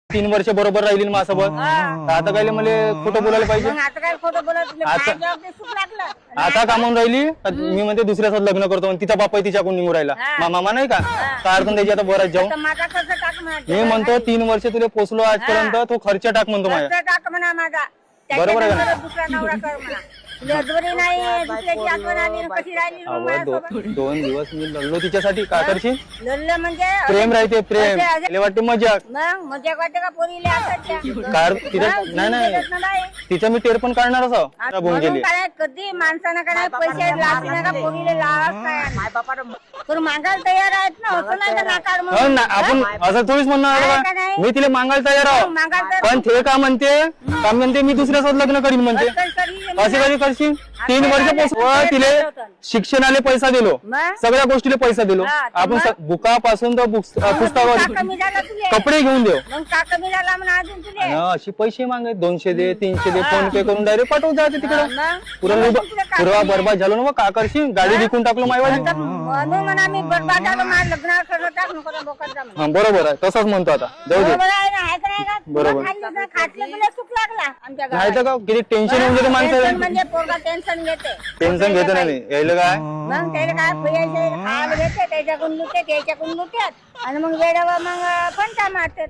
3 वर्ष बरोबर राहिली माझ्यासोबत. आता काय मला खोटं बोलायला पाहिजे. आता काय खोटं बोलत तुला आता- काय जॉब ते सुख लागलं. आता कामावून राहिली मी म्हणते दुसऱ्यासोबत लग्न करतो आणि तिचा बाप तिच्याकडून निघून राहिला. मामा नाही का काय अडचण त्याची आता बरंच जाऊ. आता माझा खर्च टाक म्हणा. मी म्हणतो 3 वर्ष तुला पोचलो आजपर्यंत तो खर्च टाक म्हणतो माझ्या. खर्च टाक म्हणा माझा. बरोबर आहे का? त्याच्यानंतर दुसरा नवरा कर म्हणा. तुला जोडी नाही दुसऱ्याची आठवण आली आणि कशी राहिली मग अहो, माझ्यासोबत? 2 दिवस मी लढलो तिच्यासाठी. काय करशील? लढलं म्हणजे प्रेम राहते प्रेम. असे- तिला वाटते मजाक. मग मजा वाटते का पोरीले असाच्या? कार तिला नाही नाही तिच्या मी टेर पण काढणारच आहो. त्या बोंब गेली. काय कधी माणसानं काय पैसे लागले का पोरीले लावाच काय पण मागायला तयार आहेत ना होतं नाही का नाकार हो म्हणून ना, आपण असं थोडीच म्हणणार आहे आहे का बा. नाही? मी तिला मागायला तयार आहो. मागायला तयार- पण ते का म्हणते मी दुसऱ्यासोबत लग्न करीन म्हणते. असे कधी करशील? 3 वर्षापासून तिले शिक्षणाला पैसा दिलो, मग? सगळ्या गोष्टीला पैसा दिलो. हा, तर आपण मग? बुकापासून तर का पुस्तकावर कमी झाला तुले कपडे घेऊन देऊ. मग का कमी झाला म्हणा अजून तुले आणि अशी पैसे मागे 200 दे 300 दे फोन पे करून डायरेक्ट पाठवून जाते तिकडे. मग? पुरा बरबाद झालो ना मग. का करशील? गाडी विकून टाकलो मायवाली. आता म्हणून म्हणा मी बरबाद झालो माझ्या लग्नाला खरं टाक नको ना डोक्यात जा म्हणून. हा बरोबर आहे, तसंच म्हणतो आता. जाऊ दे. बरोबर आहे ना आहे का नाही का? बरोबर. तुला खाल्लं ना, खाटलं तुला सुख लागला आमच्या नाही गावात. तर का किती टेन्शन येऊन जाते टेन्शन माणसाला. म्हणजे पोरगा टेन्शन घेते टेन्शन घेतो नाही यायला काय. मग त्याला काय खायला घेते त्याच्याकडून लुटे त्याच्याकडून लुटेत आणि मग वेळेवर मग पण काय मारतात.